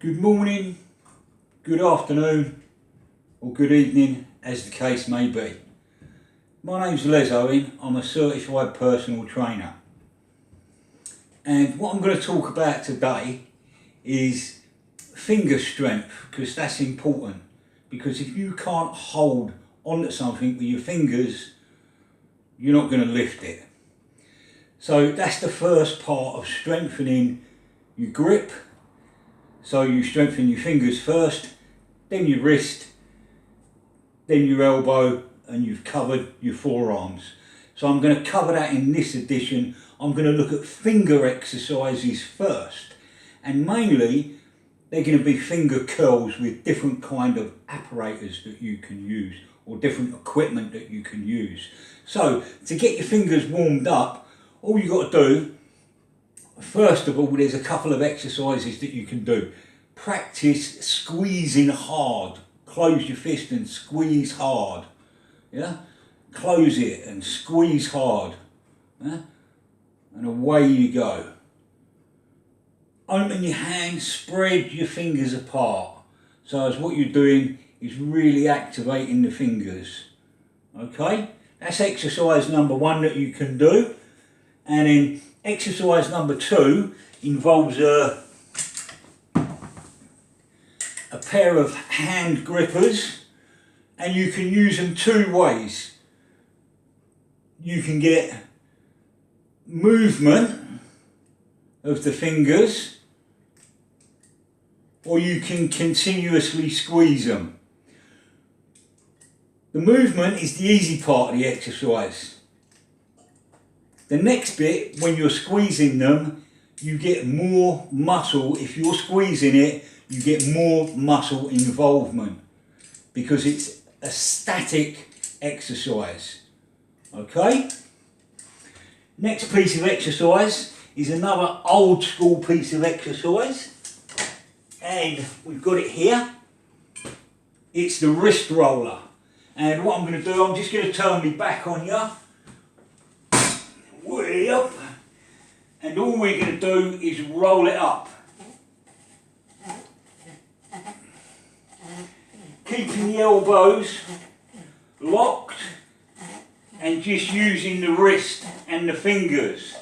Good morning, good afternoon or good evening as the case may be. My name's Owen, I'm a certified personal trainer. And what I'm going to talk about today is finger strength, because that's important. Because if you can't hold onto something with your fingers, you're not going to lift it. So that's the first part of strengthening your grip. So you strengthen your fingers first, then your wrist, then your elbow, and you've covered your forearms. So I'm going to cover that in this edition. I'm going to look at finger exercises first, and mainly they're going to be finger curls with different kind of apparatus that you can use, or different equipment that you can use. So to get your fingers warmed up, all you got to do, first of all, there's a couple of exercises that you can do. Practice squeezing hard. Close your fist and squeeze hard. Yeah? Close it and squeeze hard. Yeah? And away you go. Open your hand, spread your fingers apart. So as what you're doing is really activating the fingers. Okay? That's exercise number one that you can do. And then exercise number two involves a pair of hand grippers, and you can use them two ways. You can get movement of the fingers, or you can continuously squeeze them. The movement is the easy part of the exercise. The next bit, when you're squeezing them, you get more muscle. If you're squeezing it, you get more muscle involvement because it's a static exercise. Okay? Next piece of exercise is another old school piece of exercise, and we've got it here. It's the wrist roller. And what I'm going to do, I'm just going to turn my back on you. Way up, and all we're going to do is roll it up, keeping the elbows locked and just using the wrist and the fingers.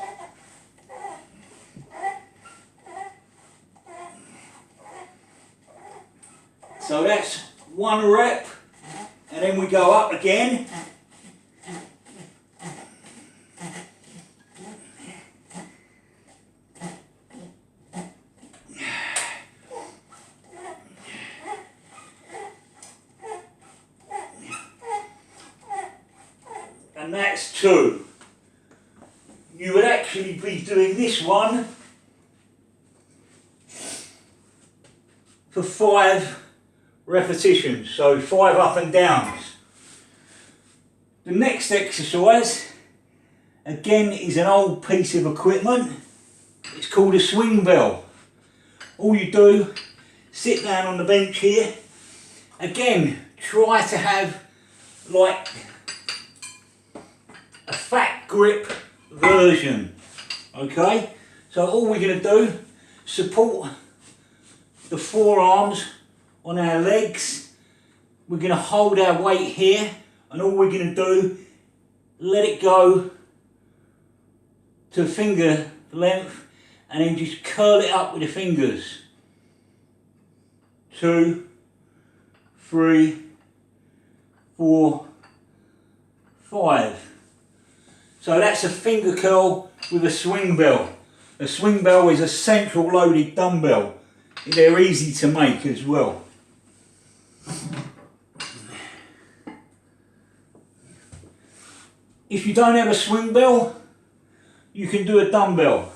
So that's one rep, and then we go up again. And that's two. You would actually be doing this one for 5 repetitions, so 5 up and downs. The next exercise, again, is an old piece of equipment. It's called a swing bell. All you do, sit down on the bench here. Again, try to have like a fat grip version. Okay, so all we're going to do, support the forearms on our legs. We're going to hold our weight here, and all we're going to do, let it go to finger length, and then just curl it up with the fingers. 2, 3, 4, 5. So that's a finger curl with a swing bell. A swing bell is a central loaded dumbbell. They're easy to make as well. If you don't have a swing bell, you can do a dumbbell.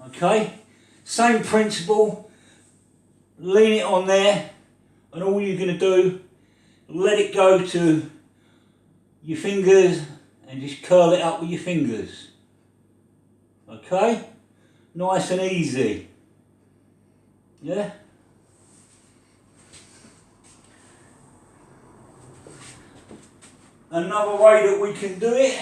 Okay? Same principle. Lean it on there, and all you're going to do, let it go to your fingers and just curl it up with your fingers. Okay? Nice and easy. Yeah? Another way that we can do it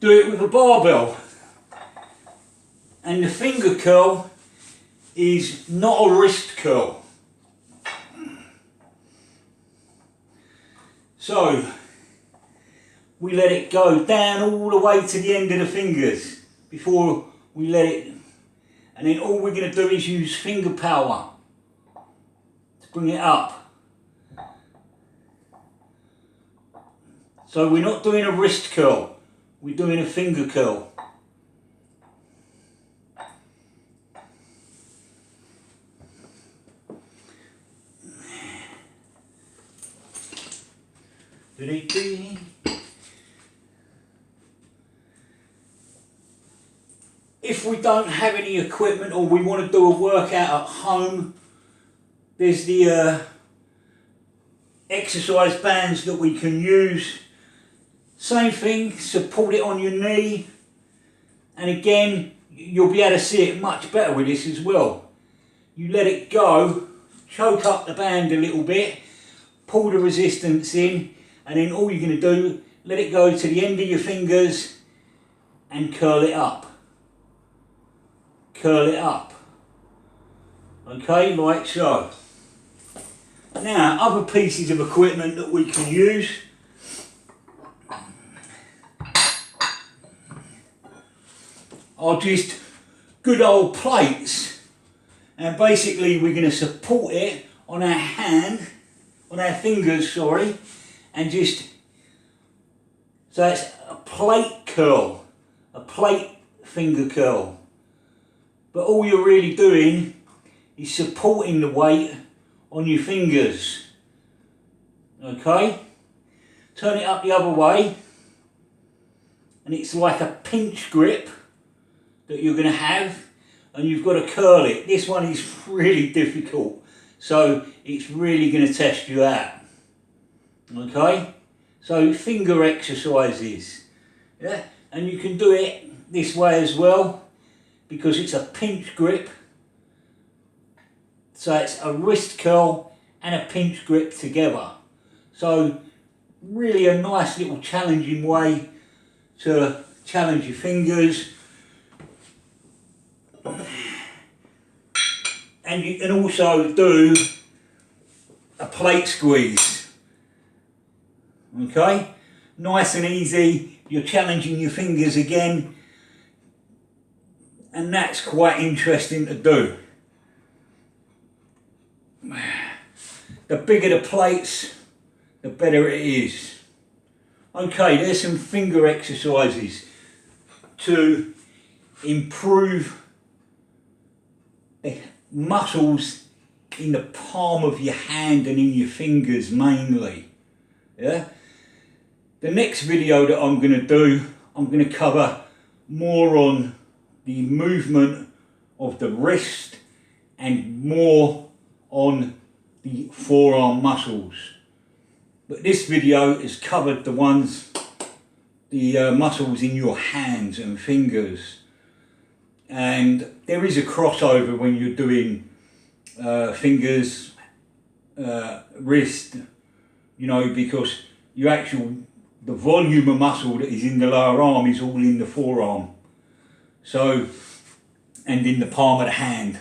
do it with a barbell. And the finger curl is not a wrist curl. So we let it go down all the way to the end of the fingers before we let it, and then all we're going to do is use finger power to bring it up. So we're not doing a wrist curl, we're doing a finger curl. If we don't have any equipment or we want to do a workout at home, there's the exercise bands that we can use. Same thing, support it on your knee, and again you'll be able to see it much better with this as well. You let it go, choke up the band a little bit, pull the resistance in, and then all you're going to do, let it go to the end of your fingers and curl it up. Curl it up. Okay, like so. Now, other pieces of equipment that we can use. Are just good old plates. And basically we're going to support it on our hand, on our fingers, sorry, and just, so it's a plate curl, a plate finger curl. But all you're really doing is supporting the weight on your fingers. Okay? Turn it up the other way, and it's like a pinch grip that you're going to have, and you've got to curl it. This one is really difficult, so it's really going to test you out. Okay? So finger exercises. Yeah? And you can do it this way as well, because it's a pinch grip. So it's a wrist curl and a pinch grip together. So really a nice little challenging way to challenge your fingers. And you can also do a plate squeeze. Okay? Nice and easy. You're challenging your fingers again. And that's quite interesting to do. The bigger the plates, the better it is. Okay, there's some finger exercises to improve the muscles in the palm of your hand and in your fingers mainly. Yeah. The next video that I'm going to do, I'm going to cover more on the movement of the wrist and more on the forearm muscles. But this video has covered the muscles in your hands and fingers. And there is a crossover when you're doing fingers, wrist, you know, because the volume of muscle that is in the lower arm is all in the forearm. So, and in the palm of the hand.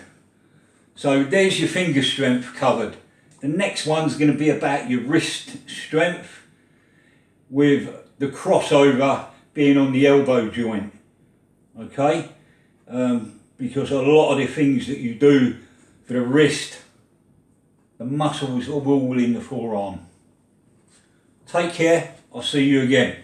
So there's your finger strength covered. The next one's going to be about your wrist strength, with the crossover being on the elbow joint. Okay? Because a lot of the things that you do for the wrist, the muscles are all in the forearm. Take care. I'll see you again.